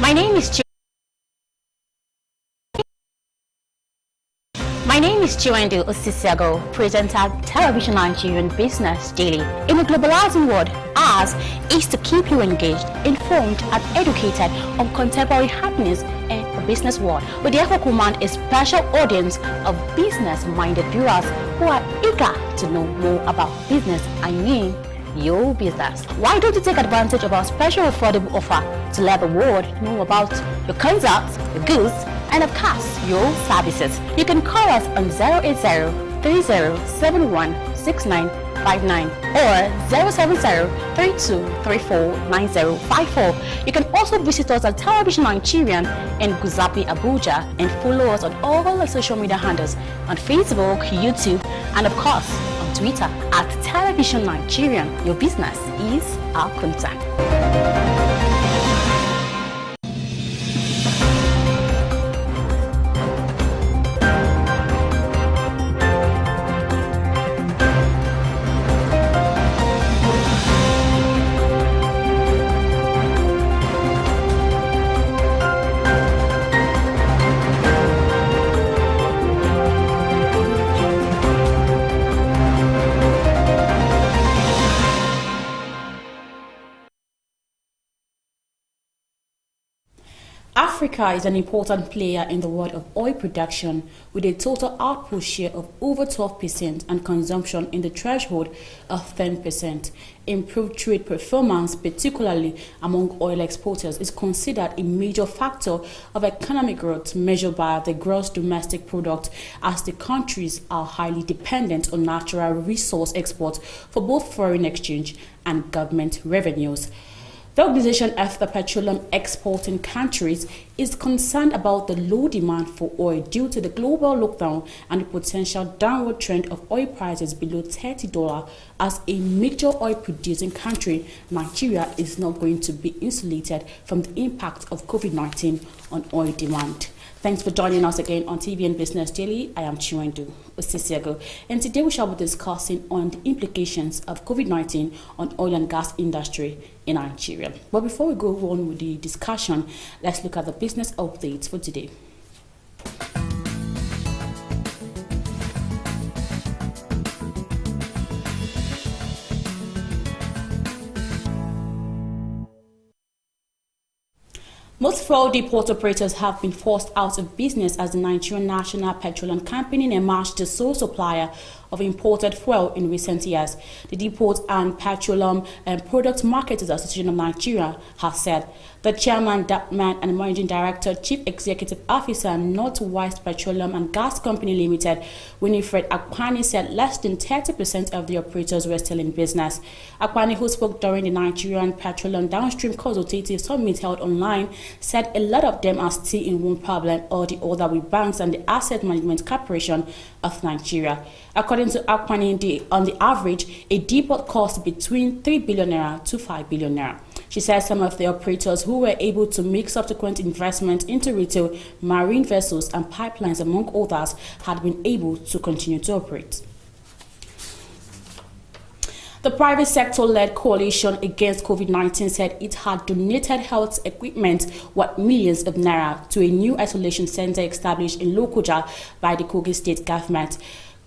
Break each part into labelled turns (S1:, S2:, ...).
S1: My name is Chiwendu Osisiago, presenter at Television Nigerian Business Daily. In a globalizing world, ours is to keep you engaged, informed, and educated on contemporary happenings in the business world. We therefore command a special audience of business-minded viewers who are eager to know more about business. I mean, your business. Why don't you take advantage of our special affordable offer to let the world know about your concepts, your goods, and of course, your services? You can call us on 080-3071-6959 or 070-3234-9054. You can also visit us at Television Nigerian in Guzapi, Abuja, and follow us on all our social media handles on Facebook, YouTube, and of course, on Twitter at Television Nigerian. Your business is our concern. Africa is an important player in the world of oil production, with a total output share of over 12% and consumption in the threshold of 10%. Improved trade performance, particularly among oil exporters, is considered a major factor of economic growth measured by the gross domestic product, as the countries are highly dependent on natural resource exports for both foreign exchange and government revenues. The Organization of the Petroleum Exporting Countries is concerned about the low demand for oil due to the global lockdown and the potential downward trend of oil prices below $30. As a major oil producing country, Nigeria is not going to be insulated from the impact of COVID-19 on oil demand. Thanks for joining us again on TVN Business Daily. I am Chiwendu Osisiago, and today we shall be discussing on the implications of COVID-19 on oil and gas industry in Nigeria. But before we go on with the discussion, let's look at the business updates for today. Most fraudulent port operators have been forced out of business as the Nigerian National Petroleum Company emerged the sole supplier of imported fuel in recent years. The Depot and Petroleum Product Marketers Association of Nigeria has said. The chairman, and managing director, chief executive officer, Northwest Petroleum and Gas Company Limited, Winifred Akpani, said less than 30% of the operators were still in business. Akpani, who spoke during the Nigerian Petroleum Downstream Consultative Summit held online, said a lot of them are still in one problem or the other with banks and the Asset Management Corporation of Nigeria. According to Akpani, on the average, a depot costs between 3 billion naira to 5 billion naira. She says some of the operators who were able to make subsequent investment into retail, marine vessels and pipelines, among others, had been able to continue to operate. The private sector-led coalition against COVID-19 said it had donated health equipment worth millions of naira to a new isolation center established in Lokoja by the Kogi state government.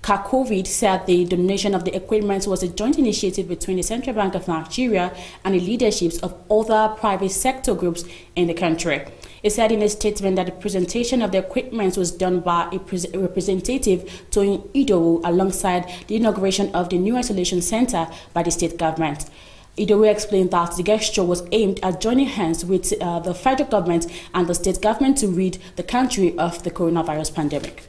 S1: COVID said the donation of the equipment was a joint initiative between the Central Bank of Nigeria and the leaderships of other private sector groups in the country. It said in a statement that the presentation of the equipment was done by a representative Toyin Idowu alongside the inauguration of the new isolation center by the state government. Idowu explained that the gesture was aimed at joining hands with the federal government and the state government to rid the country of the coronavirus pandemic.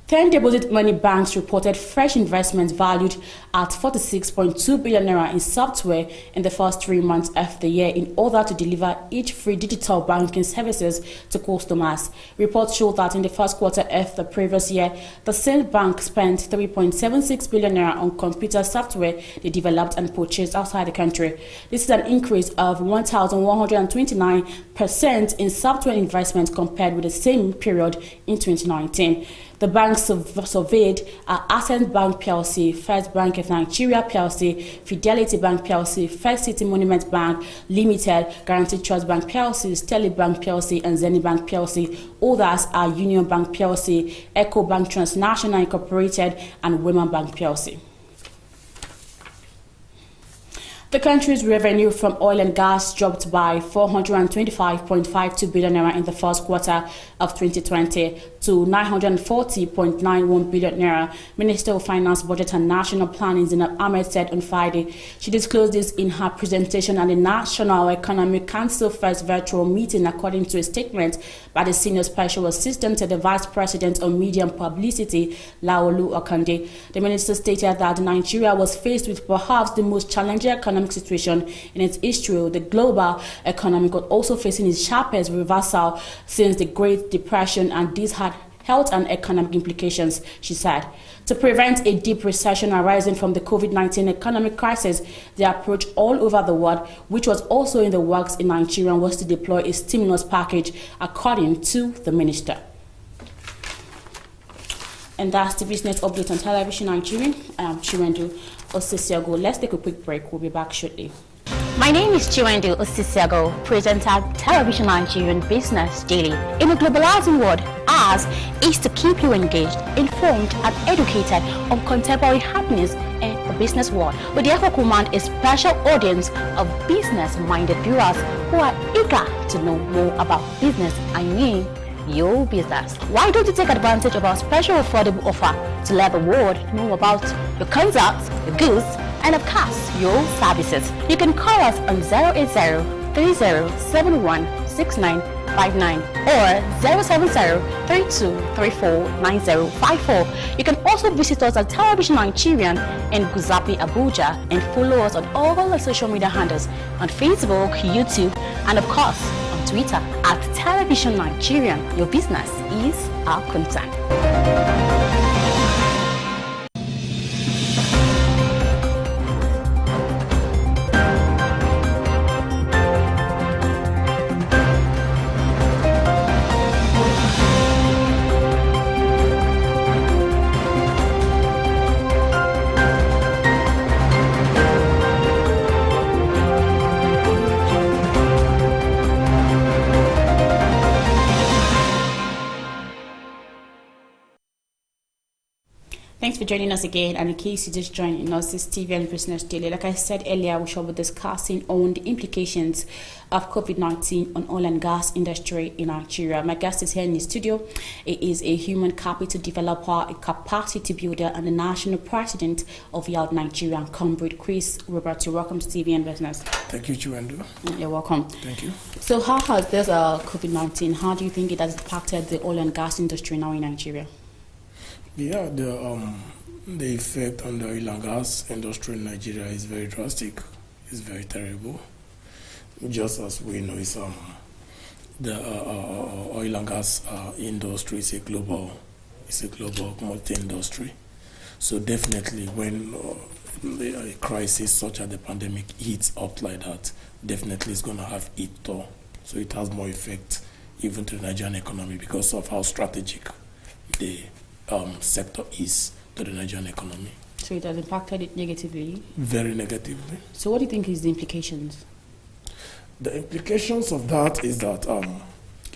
S1: 10 deposit money banks reported fresh investments valued at 46.2 billion naira in software in the first 3 months of the year in order to deliver each free digital banking services to customers. Reports show that in the first quarter of the previous year, the same bank spent 3.76 billion naira on computer software they developed and purchased outside the country. This is an increase of 1,129% in software investment compared with the same period in 2019. The banks surveyed are Access Bank PLC, First Bank of Nigeria PLC, Fidelity Bank PLC, First City Monument Bank Limited, Guaranty Trust Bank PLC, Sterling Bank PLC, and Zenith Bank PLC. Others are Union Bank PLC, Eco Bank Transnational Incorporated, and Women Bank PLC. The country's revenue from oil and gas dropped by 425.52 billion naira in the first quarter of 2020 to 940.91 billion naira. Minister of Finance, Budget and National Planning Zainab Ahmed said on Friday. She disclosed this in her presentation at the National Economic Council first virtual meeting, according to a statement by the Senior Special Assistant to the Vice President on Media and Publicity, Laolu Okande. The minister stated that Nigeria was faced with perhaps the most challenging economic situation in its history. The global economy was also facing its sharpest reversal since the Great Depression, and this had health and economic implications, she said. To prevent a deep recession arising from the COVID-19 economic crisis, the approach all over the world, which was also in the works in Nigeria, was to deploy a stimulus package, according to the minister. And that's the business update on Television Nigerian. I am Chiwendu Osisiago. Let's take a quick break. We'll be back shortly.
S2: My name is Chiwendu Osisiago, presenter of Television Nigerian Business Daily. In a globalizing world, ours is to keep you engaged, informed, and educated on contemporary happenings in the business world. We therefore command a special audience of business-minded viewers who are eager to know more about business. I mean, your business. Why don't you take advantage of our special affordable offer to let the world know about your concepts, your goods, and of course, your services? You can call us on 080-3071-6959 or 070-3234-9054. You can also visit us at Television Nigerian in Guzapi, Abuja, and follow us on all our social media handles on Facebook, YouTube, and of course, on Twitter at Television Nigerian. Your business is our concern.
S1: Thanks for joining us again, and in case you just joined us, it's TV and Business Daily. Like I said earlier, we shall be discussing on the implications of COVID-19 on oil and gas industry in Nigeria. My guest is here in the studio. He is a human capital developer, a capacity builder, and the national president of Yard Nigeria, Crude. Chris Roberto, welcome to TV and Business.
S3: Thank you, Chiwendu.
S1: You're welcome.
S3: Thank you.
S1: So how has this COVID-19, how do you think it has impacted the oil and gas industry now in Nigeria?
S3: Yeah, the effect on the oil and gas industry in Nigeria is very drastic. It's very terrible. Just as we know, it's the oil and gas industry is a global commodity industry. So definitely, when a crisis such as the pandemic hits up like that, definitely it's going to have it toll. So it has more effect even to the Nigerian economy because of how strategic the sector is to the Nigerian economy.
S1: So it has impacted it negatively?
S3: Very negatively.
S1: So what do you think is the implications?
S3: The implications of that is that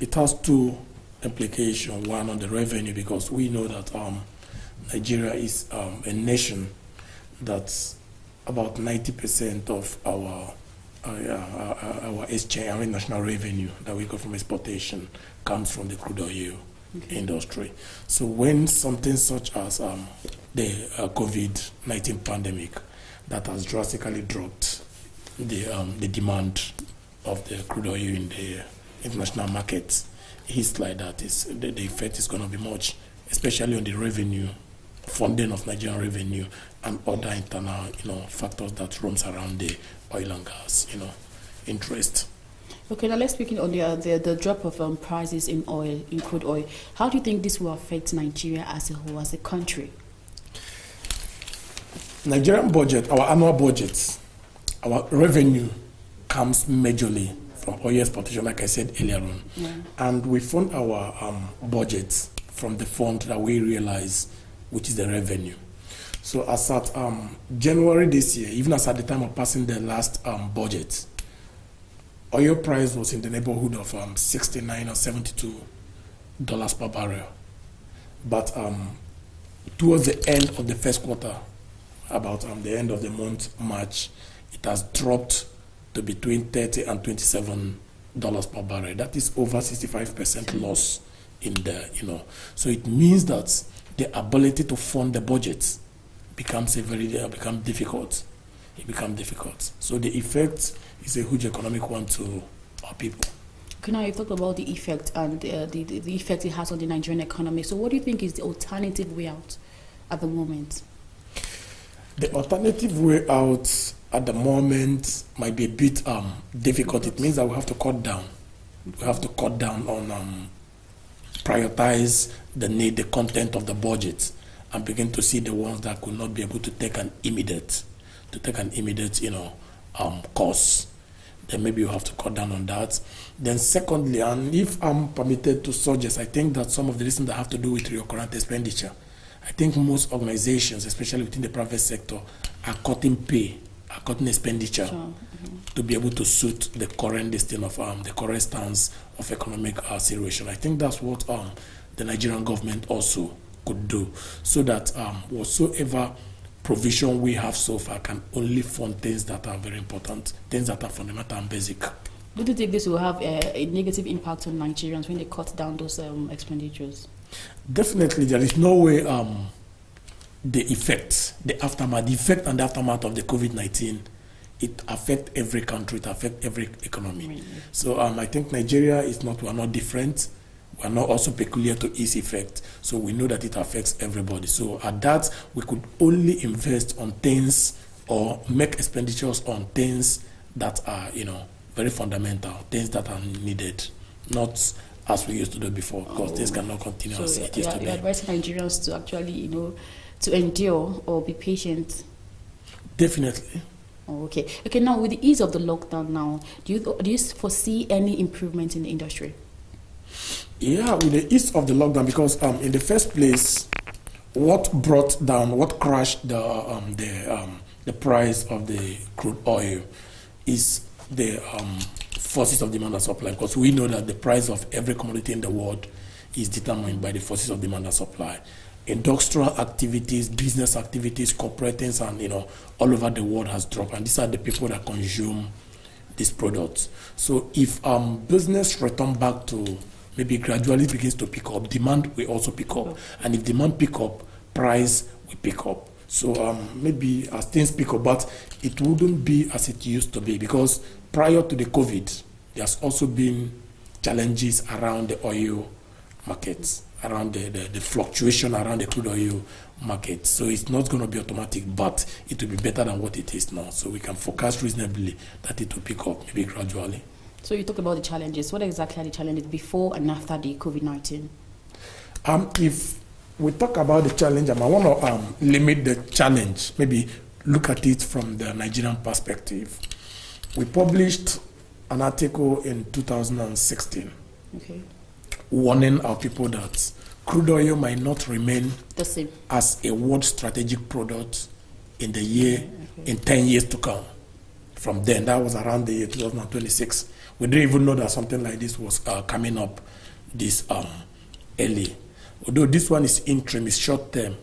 S3: it has two implications. One on the revenue, because we know that Nigeria is a nation that's about 90% of our exchange, our national revenue that we got from exportation comes from the crude oil industry. So when something such as the COVID-19 pandemic that has drastically dropped the demand of the crude oil in the international markets hits like that, the effect is going to be much, especially on the revenue, funding of Nigerian revenue and other internal factors that roams around the oil and gas interest.
S1: Okay, now let's speak on the drop of prices in oil, in crude oil. How do you think this will affect Nigeria as a whole, as a country?
S3: Nigerian budget, our annual budgets, our revenue comes majorly from oil exportation, like I said earlier on. Yeah. And we fund our budgets from the fund that we realize, which is the revenue. So as at January this year, even as at the time of passing the last budget, oil price was in the neighborhood of $69 or $72 per barrel. But towards the end of the first quarter, about the end of the month, March, it has dropped to between $30 and $27 per barrel. That is over 65% loss in the, So it means that the ability to fund the budget becomes difficult. It becomes difficult. So the effect is a huge economic one to our people.
S1: Okay, now you've talked about the effect and the effect it has on the Nigerian economy. So what do you think is the alternative way out at the moment?
S3: The alternative way out at the moment might be a bit difficult. It means that we have to cut down. We have to cut down on prioritize the content of the budget, and begin to see the ones that could not be able to take an immediate course. Then maybe you have to cut down on that. Then secondly, and if I'm permitted to suggest, I think that some of the reasons that have to do with recurrent expenditure. I think most organizations, especially within the private sector, are cutting pay, are cutting expenditure to be able to suit the current the current stance of economic situation. I think that's what the Nigerian government also could do, so that whatsoever provision we have so far can only fund things that are very important, things that are fundamental and basic.
S1: Do you think this will have a negative impact on Nigerians when they cut down those expenditures?
S3: Definitely, there is no way the effect and the aftermath of the COVID-19, it affects every country, it affects every economy. Right. So I think Nigeria we are not different. We are not also peculiar to its effect. So we know that it affects everybody. So at that, we could only invest on things or make expenditures on things that are, very fundamental, things that are needed, not as we used to do before, because things cannot continue as it used to be.
S1: You're advising Nigerians to actually, to endure or be patient?
S3: Definitely.
S1: Oh, okay. Okay, now with the ease of the lockdown now, do you foresee any improvement in the industry?
S3: Yeah, with the ease of the lockdown, because in the first place, what crashed the price of the crude oil is the forces of demand and supply, because we know that the price of every commodity in the world is determined by the forces of demand and supply. Industrial activities, business activities, corporate things, and all over the world has dropped, and these are the people that consume these products. So if business return back to maybe gradually begins to pick up, demand will also pick up, and if demand pick up, price will pick up. So maybe as things pick up, but it wouldn't be as it used to be, because prior to the COVID, there's also been challenges around the oil markets, around the fluctuation around the crude oil market. So it's not going to be automatic, but it will be better than what it is now. So we can forecast reasonably that it will pick up, maybe gradually. So
S1: you talk about the challenges. What exactly are the challenges before and after the COVID-19?
S3: If we talk about the challenge, I want to limit the challenge, maybe look at it from the Nigerian perspective. We published an article in 2016 warning our people that crude oil might not remain
S1: the same
S3: as a world strategic product in the year, in 10 years to come. From then, that was around the year 2026. We didn't even know that something like this was coming up this early. Although this one is interim, it's short term,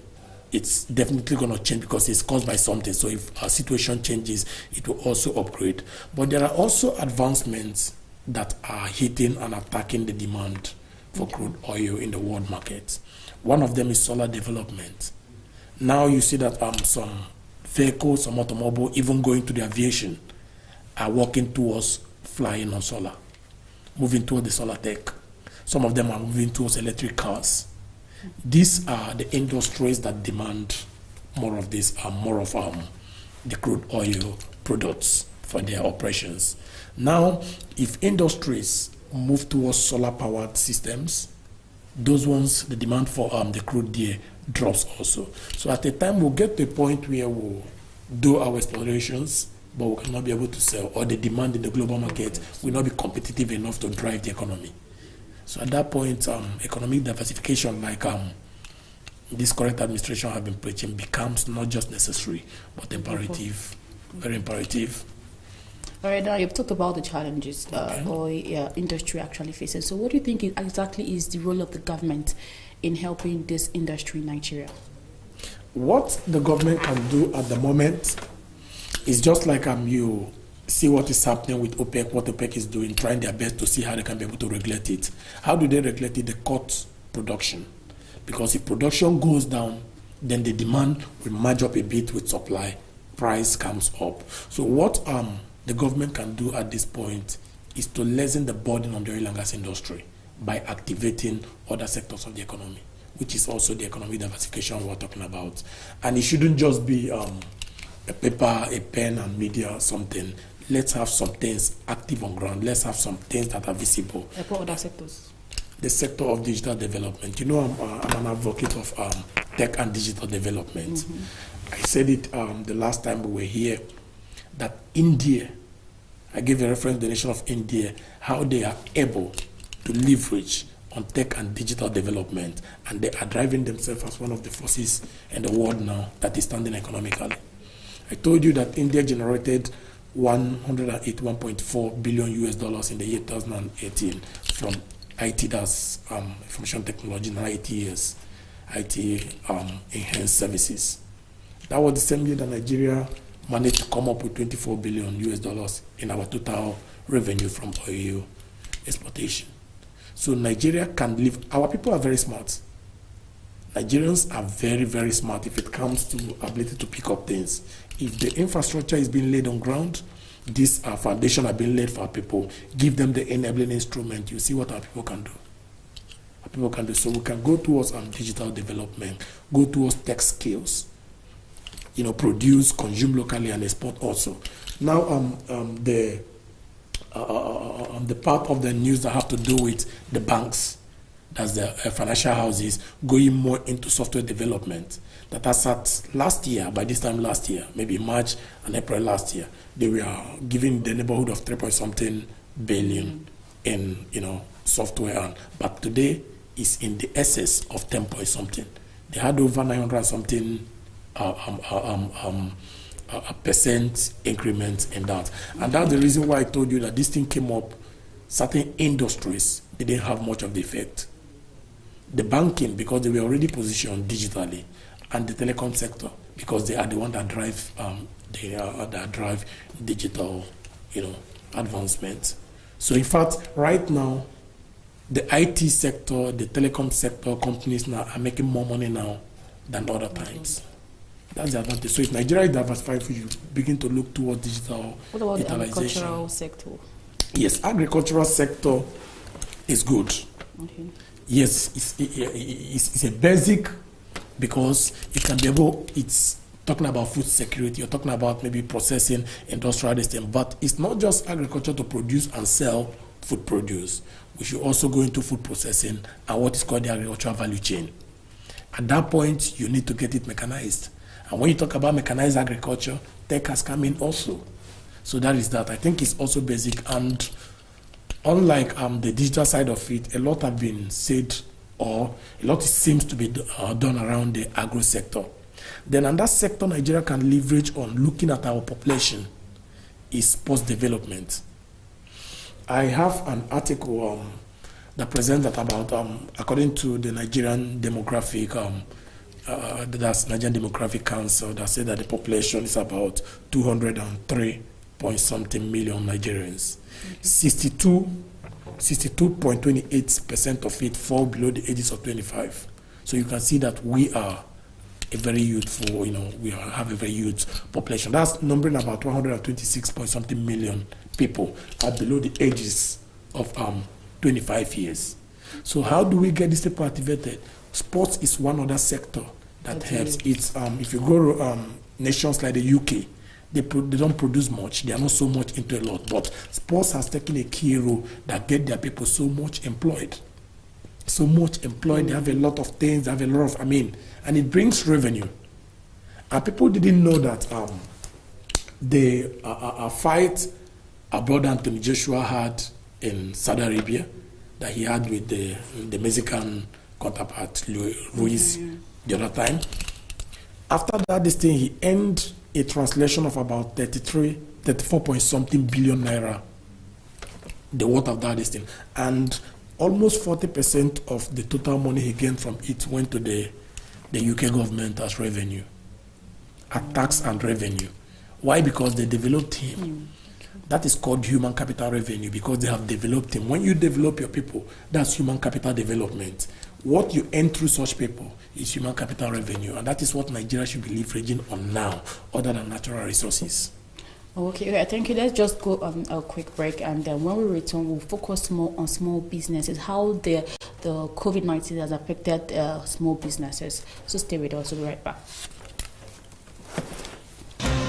S3: it's definitely going to change because it's caused by something. So if our situation changes, it will also upgrade. But there are also advancements that are hitting and attacking the demand for crude oil in the world market. One of them is solar development. Now you see that some vehicles, some automobile, even going to the aviation, are working towards flying on solar, moving towards the solar tech. Some of them are moving towards electric cars. These are the industries that demand more of this, more of the crude oil products for their operations. Now, if industries move towards solar-powered systems, those ones, the demand for the crude there drops also. So at a time, we'll get to a point where we'll do our explorations, but we cannot be able to sell, or the demand in the global market will not be competitive enough to drive the economy. So at that point, economic diversification, like this current administration have been preaching, becomes not just necessary, but imperative, very imperative.
S1: All right, now you've talked about the challenges oil industry actually faces. So what do you think exactly is the role of the government in helping this industry in Nigeria?
S3: What the government can do at the moment is just like you see what is happening with OPEC, what OPEC is doing, trying their best to see how they can be able to regulate it. How do they regulate it? They cut production. Because if production goes down, then the demand will match up a bit with supply, price comes up. So what the government can do at this point is to lessen the burden on the oil and gas industry by activating other sectors of the economy, which is also the economic diversification we're talking about. And it shouldn't just be a paper, a pen, and media, something. Let's have some things active on ground. Let's have some things that are visible.
S1: What other sectors?
S3: The sector of digital development. You know, I'm an advocate of tech and digital development. Mm-hmm. I said it the last time we were here, that India, I gave a reference to the nation of India, how they are able to leverage on tech and digital development, and they are driving themselves as one of the forces in the world now that is standing economically. I told you that India generated $181.4 billion in the year 2018 from IT, that's information technology, and IT enhanced services. That was the same year that Nigeria managed to come up with $24 billion in our total revenue from oil exportation. So Nigeria can live. Our people are very smart. Nigerians are very, very smart if it comes to ability to pick up things. If the infrastructure is being laid on ground, this foundation are being laid for our people, give them the enabling instrument, you see what our people can do. Our people can do. So we can go towards digital development, go towards tech skills, produce, consume locally, and export also. Now, the part of the news that have to do with the banks, that's the financial houses, going more into software development. That has at last year, by this time last year, maybe March and April last year, they were giving the neighborhood of 3-point-something billion in software, but today is in the excess of 10-point-something. They had over 900-something percent increment in that, and that's the reason why I told you that this thing came up. Certain industries didn't have much of the effect. The banking, because they were already positioned digitally, and the telecom sector, because they are the one that drive digital, advancement. So in fact, right now, the IT sector, the telecom sector companies now are making more money now than other times. That's the advantage. So if Nigeria is diversified, you begin to look towards digital.
S1: What about the agricultural sector?
S3: Yes, agricultural sector is good.
S1: Okay.
S3: Yes, it's a basic, because it can be able, it's talking about food security, you're talking about maybe processing, industrial system, but it's not just agriculture to produce and sell food produce. We should also go into food processing and what is called the agricultural value chain. At that point, you need to get it mechanized. And when you talk about mechanized agriculture, tech has come in also. So that is that. I think it's also basic. And unlike the digital side of it, a lot have been said, or a lot seems to be done around the agro sector. Then on that sector, Nigeria can leverage on looking at our population is post-development. I have an article that presents that about, according to the Nigerian demographic, that's Nigerian Demographic Council, that said that the population is about 203-point-something million Nigerians. 62.28% of it fall below the ages of 25. So you can see that we are a very youthful, we have a very youth population. That's numbering about 126-point-something million people are below the ages of 25 years. So how do we get these people activated? Sports is one other sector that helps. It's if you go to nations like the UK, they don't produce much. They are not so much into a lot. But sports has taken a key role that get their people so much employed. So much employed. They have a lot of things. They have a lot of, and it brings revenue. And people didn't know that a fight our brother Anthony Joshua had in Saudi Arabia, that he had with the Mexican counterpart, Ruiz, the other time. After that, this thing, he earned a translation of about 34 point something billion naira, the worth of that this thing. And almost 40% of the total money he gained from it went to the UK government as revenue, as tax and revenue. Why? Because they developed him. That is called human capital revenue, because they have developed him. When you develop your people, that's human capital development. What you earn through such people is human capital revenue, and that is what Nigeria should be leveraging on now, other than natural resources.
S1: Okay, thank you. Let's just go on a quick break, and then when we return, we'll focus more on small businesses, how the COVID-19 has affected small businesses. So stay with us. We'll be right back.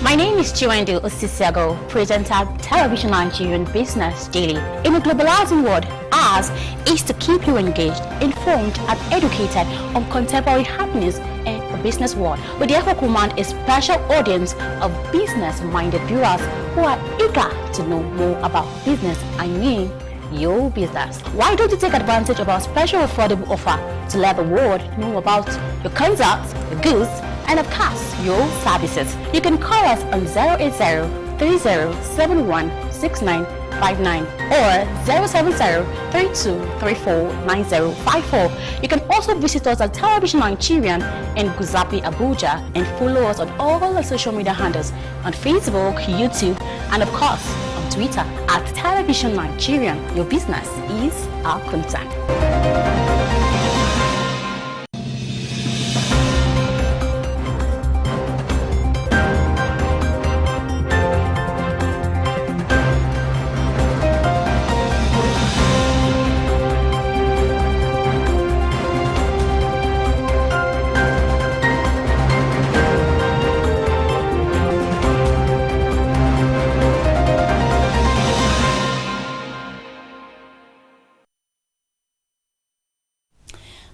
S2: My name is Chiwendu Osisiago, presenter Television Nigerian Business Daily. In a globalizing world, ours is to keep you engaged, informed, and educated on contemporary happenings in the business world. We therefore command a special audience of business-minded viewers who are eager to know more about business. I mean, your business. Why don't you take advantage of our special affordable offer to let the world know about your concepts, your goods, and of course, your services? You can call us on 080-3071-6959 or 070-3234-9054. You can also visit us at Television Nigerian in Guzapi, Abuja, and follow us on all the social media handles on Facebook, YouTube, and of course, on Twitter at Television Nigerian. Your business is our concern.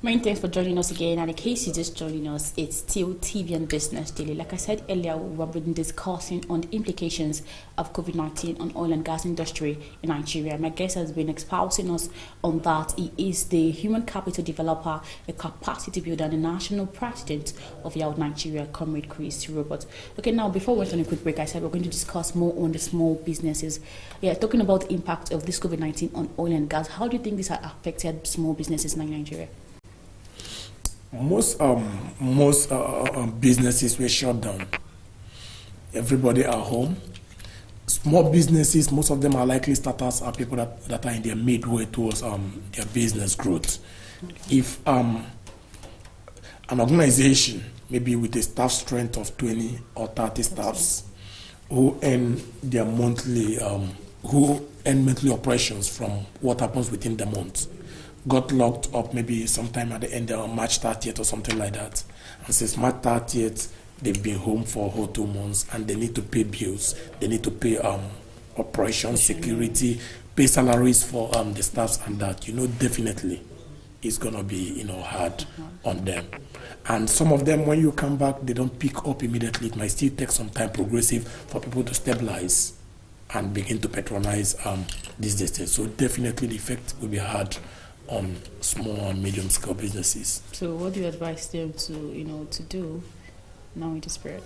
S1: Many thanks for joining us again, and in case you're just joining us, it's still TV and Business Daily. Like I said earlier, we've been discussing on the implications of COVID-19 on oil and gas industry in Nigeria. My guest has been espousing us on that. He is the human capital developer, a capacity builder, and the national president of Yao Nigeria, Comrade Chris Robert. Okay, now before we went on a quick break, I said we're going to discuss more on the small businesses. Yeah, talking about the impact of this COVID-19 on oil and gas. How do you think this has affected small businesses in Nigeria?
S3: Most businesses were shut down. Everybody at home. Small businesses, most of them are likely starters, are people that are in their midway towards their business growth. If an organization, maybe with a staff strength of 20 or 30 staffs, who earn their monthly operations from what happens within the month, got locked up maybe sometime at the end of March 30th or something like that. And since March 30th, they've been home for a whole 2 months, and they need to pay bills. They need to pay operations, security, pay salaries for the staffs and that. Definitely it's going to be, hard on them. And some of them, when you come back, they don't pick up immediately. It might still take some time progressive for people to stabilize and begin to patronize these days. So definitely the effect will be hard on small and medium scale businesses. So
S1: what do you advise them to do now in this period?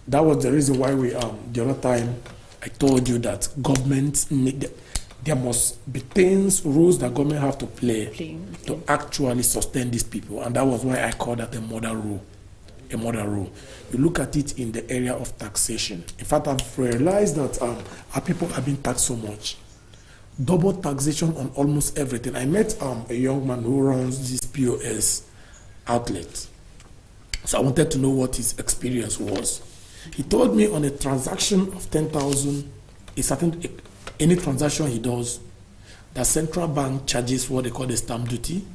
S3: That was the reason why we the other time I told you that government there must be rules that government have to play to actually sustain these people, and that was why I called that a model rule. A model rule. You look at it in the area of taxation. In fact, I've realized that our people have been taxed so much. Double taxation on almost everything. I met a young man who runs this POS outlet. So I wanted to know what his experience was. He told me on a transaction of 10,000, any transaction he does, the central bank charges what they call the stamp duty.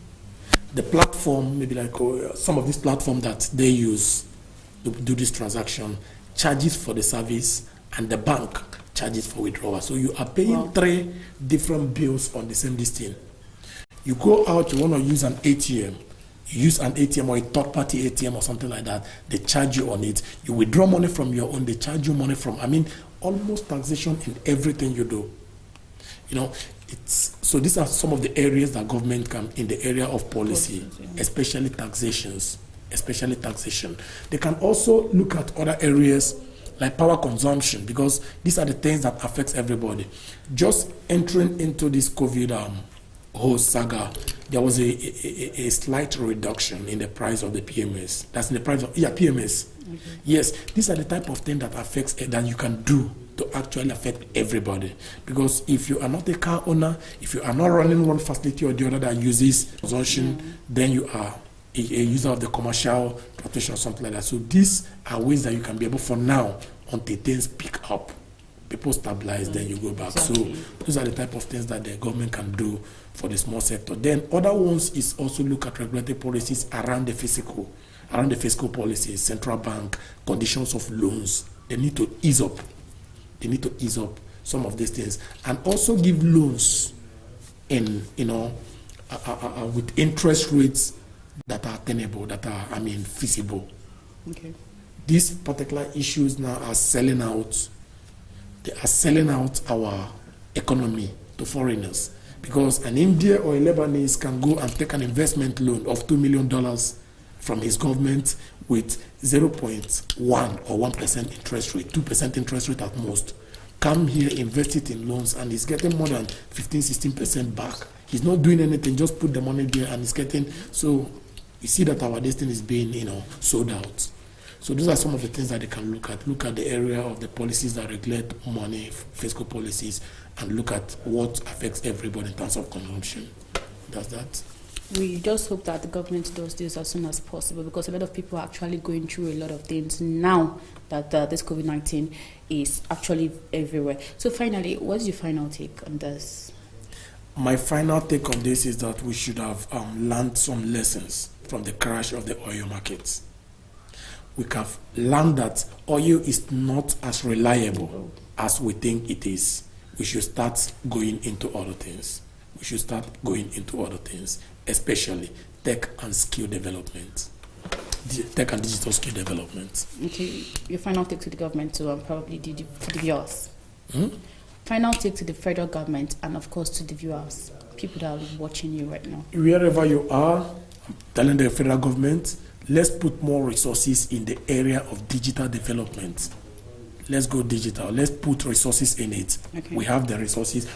S3: The platform, maybe like some of these platforms that they use to do this transaction, charges for the service, and the bank charges for withdrawal. So you are paying 3 different bills on the same thing. You go out, you want to use an ATM. You use an ATM or a third-party ATM or something like that. They charge you on it. You withdraw money from your own. They charge you money from. Almost taxation in everything you do. So these are some of the areas that government can, in the area of policy, especially taxation. They can also look at other areas like power consumption, because these are the things that affects everybody. Just entering into this COVID whole saga, there was a slight reduction in the price of the PMS. That's in the price of PMS. Okay. Yes, these are the type of thing that affects that you can do to actually affect everybody. Because if you are not a car owner, if you are not running one facility or the other that uses consumption, then you are a user of the commercial transportation or something like that. So these are ways that you can be able, for now, until things pick up, people stabilize, then you go back. Exactly. So those are the type of things that the government can do for the small sector. Then other ones is also look at regulatory policies around the fiscal policies, central bank, conditions of loans. They need to ease up. Some of these things, and also give loans in, with interest rates that are tenable, that are, feasible. Okay. These particular issues now are selling out. They are selling out our economy to foreigners, because an Indian or a Lebanese can go and take an investment loan of $2 million from his government with 0.1 or 1% interest rate, 2% interest rate at most. Come here, invest it in loans, and he's getting more than 15-16% back. He's not doing anything, just put the money there, and he's getting. So you see that our destiny is being, sold out. So those are some of the things that they can look at. Look at the area of the policies that regulate money, fiscal policies, and look at what affects everybody in terms of consumption. That's that.
S1: We just hope that the government does this as soon as possible, because a lot of people are actually going through a lot of things now that this COVID-19 is actually everywhere. So finally, what's your final take on this?
S3: My final take on this is that we should have learned some lessons from the crash of the oil markets. We have learned that oil is not as reliable as we think it is. We should start going into other things. Especially tech and skill development. Tech and digital skill development.
S1: Okay, your final take to the government, to probably to the viewers. Final take to the federal government, and of course to the viewers, people that are watching you right now.
S3: Wherever you are, I'm telling the federal government, let's put more resources in the area of digital development. Let's go digital. Let's put resources in it. Okay. We have the resources.